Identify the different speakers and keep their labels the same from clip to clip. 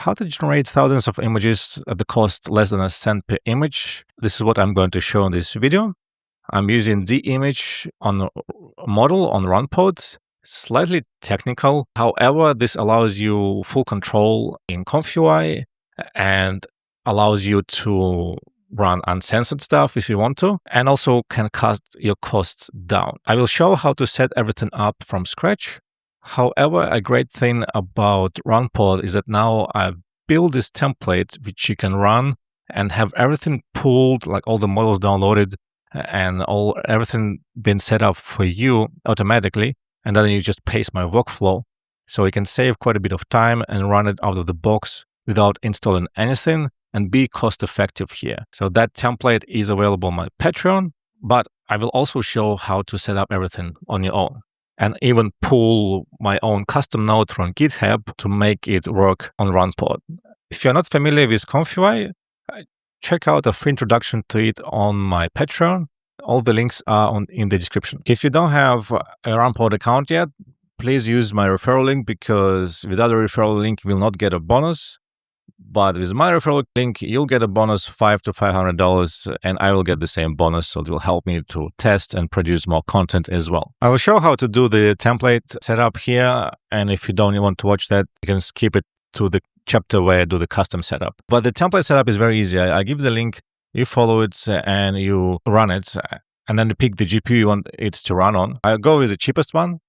Speaker 1: How to generate thousands of images at the cost less than a cent per image. This is what I'm going to show in this video. I'm using the image on a model on RunPod. Slightly technical. However, this allows you full control in ComfyUI and allows you to run uncensored stuff if you want to, and also can cut your costs down. I will show how to set everything up from scratch. However, a great thing about RunPod is that now I've built this template which you can run and have everything pulled, like all the models downloaded and everything been set up for you automatically. And then you just paste my workflow. So you can save quite a bit of time and run it out of the box without installing anything and be cost effective here. So that template is available on my Patreon, but I will also show how to set up everything on your own and even pull my own custom node from GitHub to make it work on RunPod. If you're not familiar with ComfyUI, check out a free introduction to it on my Patreon. All the links are in the description. If you don't have a RunPod account yet, please use my referral link, because without a referral link, you will not get a bonus. But with my referral link, you'll get a bonus $500 to $500, and I will get the same bonus. So it will help me to test and produce more content as well. I will show how to do the template setup here. And if you don't want to watch that, you can skip it to the chapter where I do the custom setup. But the template setup is very easy. I give the link, you follow it, and you run it. And then you pick the GPU you want it to run on. I'll go with the cheapest one.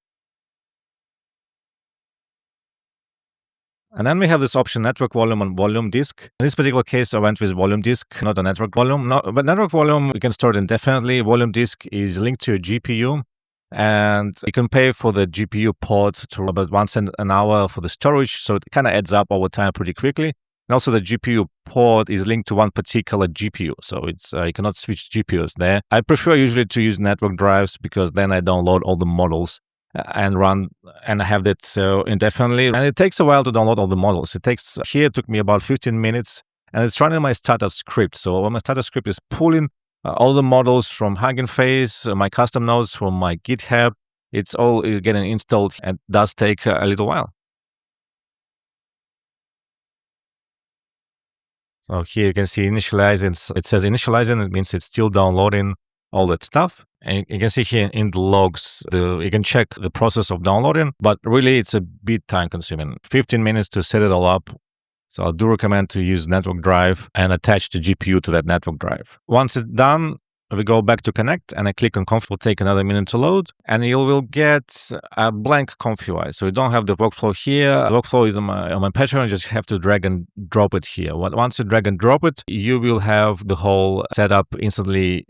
Speaker 1: And then we have this option, network volume and volume disk. In this particular case, I went with volume disk, not a network volume. But network volume, you can store it indefinitely. Volume disk is linked to your GPU. And you can pay for the GPU pod to about 1 cent an hour for the storage. So it kind of adds up over time pretty quickly. And also the GPU pod is linked to one particular GPU. So it's you cannot switch GPUs there. I prefer usually to use network drives, because then I download all the models and run, and I have that indefinitely. And it takes a while to download all the models. It took me about 15 minutes, and it's running my startup script. So my startup script is pulling all the models from Hugging Face, my custom nodes from my GitHub. It's all getting installed, and does take a little while. So here you can see initializing. It says initializing. It means it's still downloading all that stuff. And you can see here in the logs, you can check the process of downloading, but really it's a bit time consuming. 15 minutes to set it all up. So I do recommend to use network drive and attach the GPU to that network drive. Once it's done, we go back to connect, and I click on Conf. It will take another minute to load, and you will get a blank ComfyUI. So you don't have the workflow here. The workflow is on my Patreon. You just have to drag and drop it here. Once you drag and drop it, you will have the whole setup instantly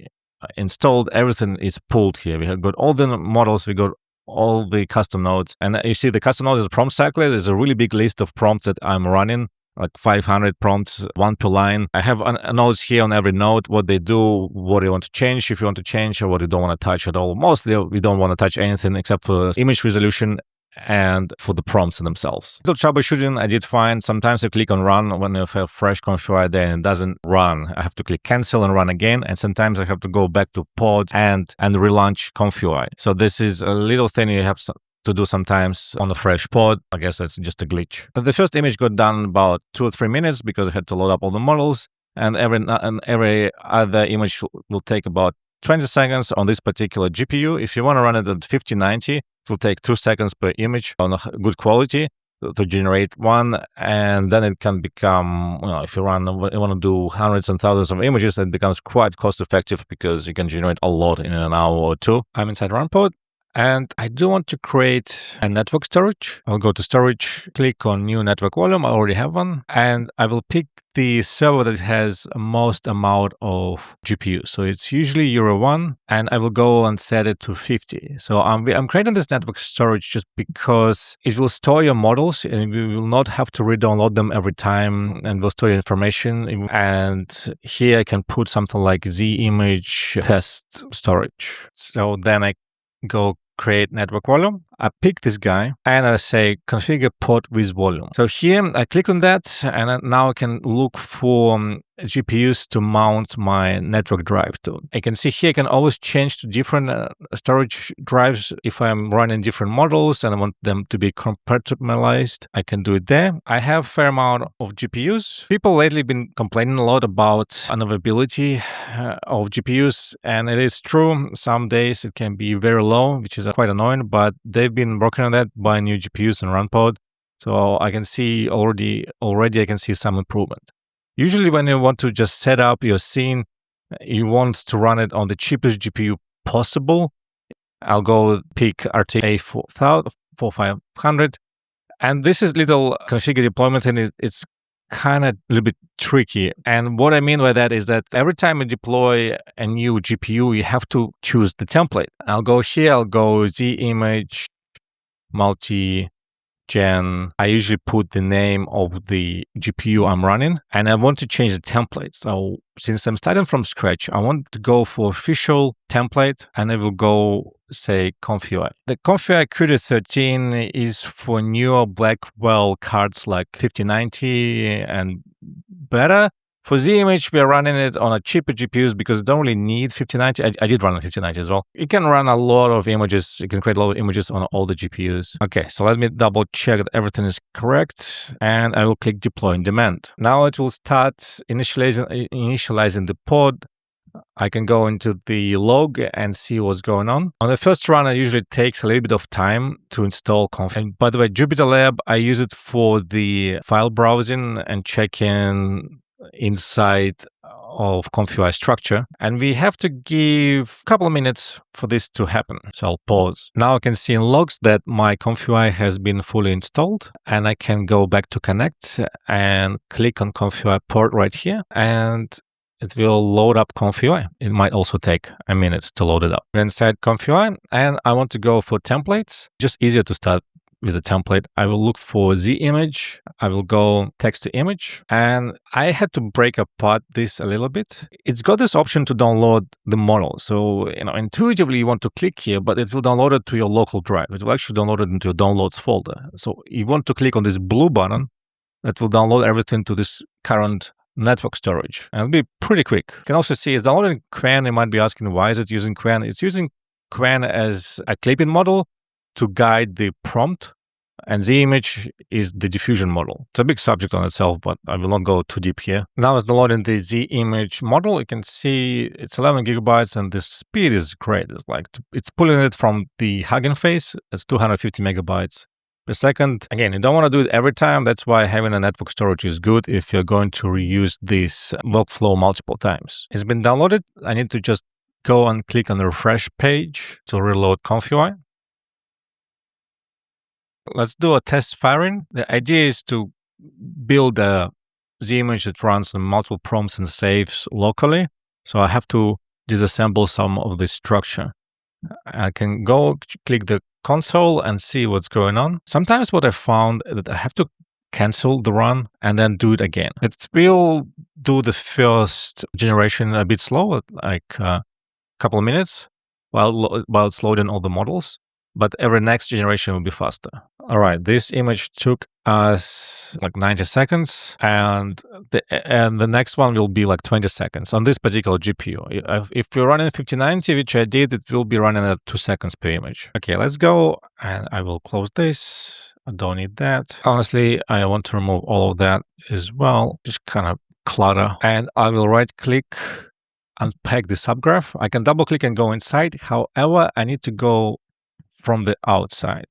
Speaker 1: installed. Everything is pulled here. We have got all the models, we got all the custom nodes, and you see the custom nodes is a prompt cycler. There's a really big list of prompts that I'm running, like 500 prompts, one per line. I have nodes here on every node, what they do, what you want to change if you want to change, or what you don't want to touch at all. Mostly we don't want to touch anything except for image resolution and for the prompts themselves. The troubleshooting I did fine. Sometimes I click on run when I have fresh ComfyUI there and it doesn't run. I have to click cancel and run again. And sometimes I have to go back to pod and relaunch ComfyUI. So this is a little thing you have to do sometimes on a fresh pod. I guess that's just a glitch. The first image got done about 2 or 3 minutes because I had to load up all the models. And every other image will take about 20 seconds on this particular GPU. If you want to run it at 5090, it will take 2 seconds per image on a good quality to generate one. And then it can become, if you want to do hundreds and thousands of images, it becomes quite cost effective because you can generate a lot in an hour or two. I'm inside RunPod. And I do want to create a network storage. I'll go to storage, click on new network volume. I already have one. And I will pick the server that has most amount of GPU. So it's usually Euro 1, and I will go and set it to 50. So I'm creating this network storage just because it will store your models, and we will not have to re-download them every time, and will store your information. And here I can put something like the image test storage. So then I go create network volume. I pick this guy and I say configure pod with volume. So here I click on that, and now I can look for GPUs to mount my network drive to. I can see here I can always change to different storage drives if I'm running different models and I want them to be compartmentalized. I can do it there. I have a fair amount of GPUs. People lately been complaining a lot about unavailability of GPUs, and it is true. Some days it can be very low, which is quite annoying, but they've been working on that, buying new GPUs and RunPod. So I can see already I can see some improvement. Usually when you want to just set up your scene, you want to run it on the cheapest GPU possible. I'll go pick RTA 4500. And this is little configure deployment, and it's kind of a little bit tricky. And what I mean by that is that every time you deploy a new GPU, you have to choose the template. I'll go here, I'll go Z image, multi-gen. I usually put the name of the GPU I'm running, and I want to change the template. So since I'm starting from scratch, I want to go for official template, and I will go say ComfyUI. The ComfyUI Qt 13 is for newer Blackwell cards like 5090 and better. For Z image, we are running it on a cheaper GPUs because you don't really need 5090. I did run on 5090 as well. You can run a lot of images. You can create a lot of images on all the GPUs. Okay, so let me double check that everything is correct, and I will click deploy on demand. Now it will start initializing the pod. I can go into the log and see what's going on. On the first run, it usually takes a little bit of time to install Conf. And by the way, JupyterLab, I use it for the file browsing and checking inside of ComfyUI structure. And we have to give a couple of minutes for this to happen. So I'll pause. Now I can see in logs that my ComfyUI has been fully installed, and I can go back to connect and click on ComfyUI port right here, and it will load up ComfyUI. It might also take a minute to load it up. We're inside ComfyUI, and I want to go for templates. Just easier to start with a template. I will look for Z image. I will go text to image, and I had to break apart this a little bit. It's got this option to download the model. So, intuitively you want to click here, but it will download it to your local drive. It will actually download it into your downloads folder. So you want to click on this blue button that will download everything to this current network storage, and it'll be pretty quick. You can also see it's downloading Qwen. You might be asking, why is it using Qwen? It's using Qwen as a clipping model to guide the prompt, and Z image is the diffusion model. It's a big subject on itself, but I will not go too deep here. Now it's downloading the Z image model. You can see it's 11 gigabytes, and the speed is great. It's pulling it from the Hugging Face. It's 250 megabytes per second. Again, you don't want to do it every time. That's why having a network storage is good if you're going to reuse this workflow multiple times. It's been downloaded. I need to just go and click on the refresh page to reload ComfyUI. Let's do a test firing. The idea is to build a Z image that runs on multiple prompts and saves locally. So I have to disassemble some of the structure. I can go click the console and see what's going on. Sometimes what I found is that I have to cancel the run and then do it again. It will do the first generation a bit slow, like a couple of minutes, while it's loading all the models. But every next generation will be faster. All right, this image took us like 90 seconds, and the next one will be like 20 seconds on this particular GPU. If you're running 5090, which I did, it will be running at 2 seconds per image. Okay, let's go, and I will close this. I don't need that. Honestly, I want to remove all of that as well, just kind of clutter. And I will right-click, unpack the subgraph. I can double-click and go inside. However, I need to go from the outside.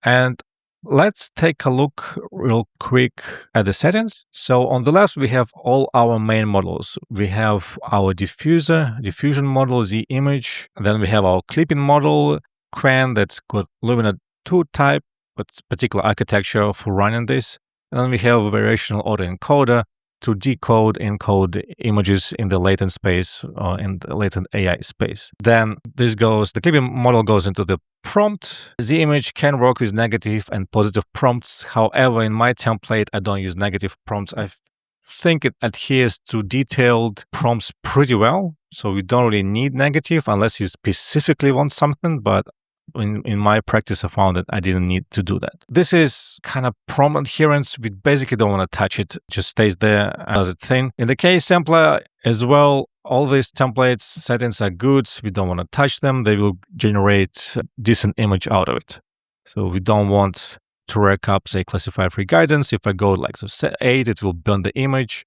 Speaker 1: And let's take a look real quick at the settings. So on the left, we have all our main models. We have our diffusion model, Z image. And then we have our clipping model, Qwen, that's got Lumina 2 type, but particular architecture for running this. And then we have a variational autoencoder to decode, encode images in the latent space or in the latent AI space. Then the clipping model goes into the prompt. The image can work with negative and positive prompts. However, in my template, I don't use negative prompts. I think it adheres to detailed prompts pretty well. So we don't really need negative unless you specifically want something, but in my practice, I found that I didn't need to do that. This is kind of prompt adherence. We basically don't want to touch it. It just stays there as a thing. In the case sampler as well, all these templates settings are good. We don't want to touch them. They will generate a decent image out of it. So we don't want to rack up, say, classify free guidance. If I go like so 8, it will burn the image.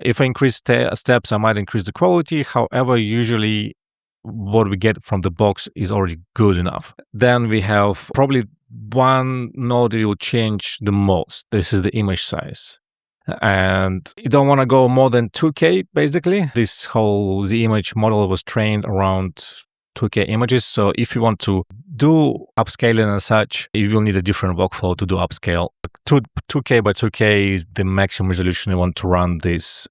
Speaker 1: If I increase steps, I might increase the quality. However, usually what we get from the box is already good enough. Then we have probably one node that will change the most. This is the image size. And you don't want to go more than 2K, basically. The image model was trained around 2K images. So if you want to do upscaling and such, you will need a different workflow to do upscale. 2K by 2K is the maximum resolution you want to run this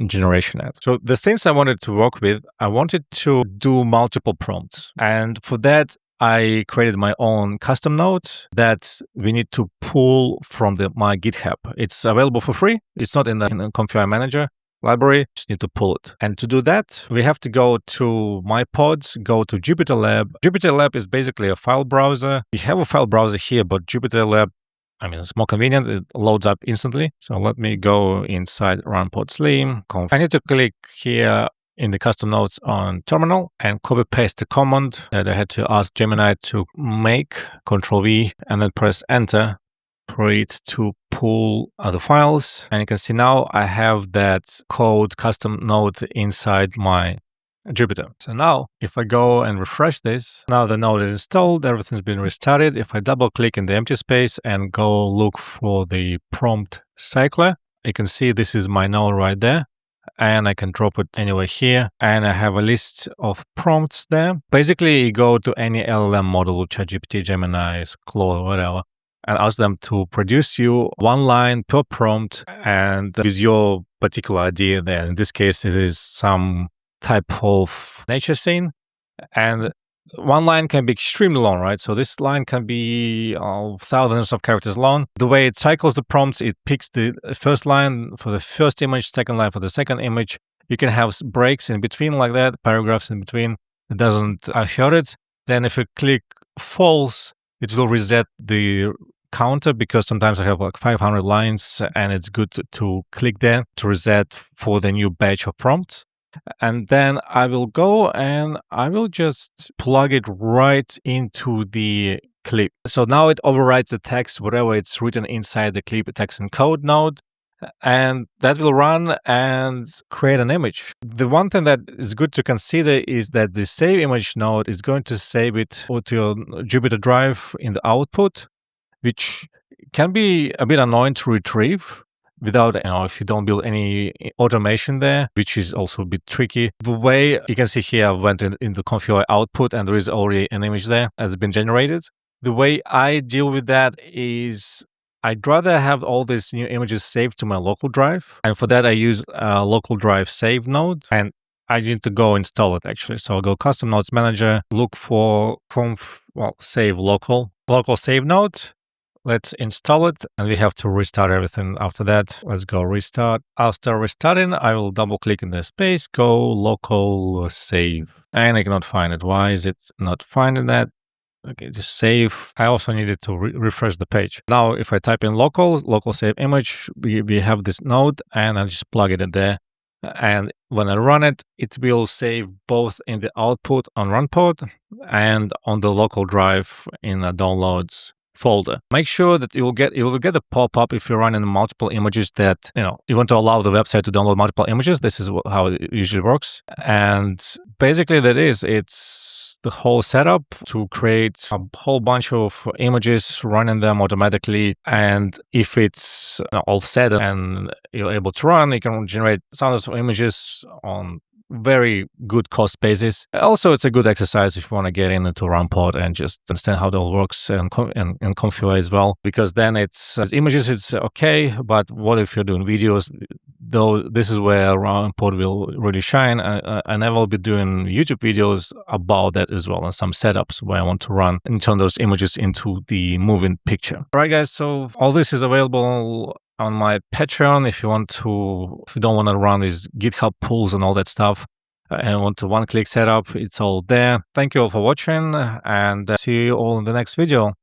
Speaker 1: generation at. So the things I wanted to work with, I wanted to do multiple prompts. And for that, I created my own custom node that we need to pull from my GitHub. It's available for free. It's not in the ComfyUI manager library. Just need to pull it. And to do that, we have to go to my pods, go to Jupyter Lab. Jupyter Lab is basically a file browser. We have a file browser here, but Jupyter Lab, it's more convenient. It loads up instantly. So let me go inside RunPod Slim. I need to click here in the custom nodes on terminal and copy paste the command that I had to ask Gemini to make, Control V, and then press enter for it to pull other files. And you can see now I have that code custom node inside my Jupyter. So now if I go and refresh this, now the node is installed, everything's been restarted. If I double click in the empty space and go look for the prompt cycler, you can see this is my node right there. And I can drop it anywhere here. And I have a list of prompts there. Basically, you go to any LLM model, ChatGPT, Gemini, Claude, whatever, and ask them to produce you one line per prompt and with your particular idea there. In this case, it is some type of nature scene. And one line can be extremely long, right? So this line can be thousands of characters long. The way it cycles the prompts, it picks the first line for the first image, second line for the second image. You can have breaks in between like that, paragraphs in between. It doesn't hurt it. Then if you click false, it will reset the counter because sometimes I have like 500 lines and it's good to click there to reset for the new batch of prompts. And then I will go and I will just plug it right into the clip. So now it overrides the text, whatever it's written inside the clip text and code node. And that will run and create an image. The one thing that is good to consider is that the save image node is going to save it to your Jupyter drive in the output, which can be a bit annoying to retrieve without, if you don't build any automation there, which is also a bit tricky. The way you can see here, I went in the ComfyUI output and there is already an image there that's been generated. The way I deal with that is I'd rather have all these new images saved to my local drive. And for that, I use a local drive save node. And I need to go install it actually. So I'll go custom nodes manager, look for save local save node. Let's install it and we have to restart everything after that. Let's go restart. After restarting, I will double click in the space, go local save. And I cannot find it. Why is it not finding that? Okay, just save. I also needed to refresh the page. Now, if I type in local save image, we have this node and I just plug it in there. And when I run it, it will save both in the output on RunPod and on the local drive in the downloads folder. Make sure that you will get a pop-up if you're running multiple images that, you want to allow the website to download multiple images. This is how it usually works. And basically it's the whole setup to create a whole bunch of images, running them automatically. And if it's all set and you're able to run, you can generate thousands of images on very good cost basis. Also, it's a good exercise if you want to get into RunPod and just understand how it all works and ComfyUI as well. Because then it's images, it's okay. But what if you're doing videos? Though this is where RunPod will really shine. And I will be doing YouTube videos about that as well, and some setups where I want to run and turn those images into the moving picture. All right, guys. So all this is available on my Patreon if you don't want to run these GitHub pulls and all that stuff. and want a one-click setup, it's all there. Thank you all for watching, and see you all in the next video.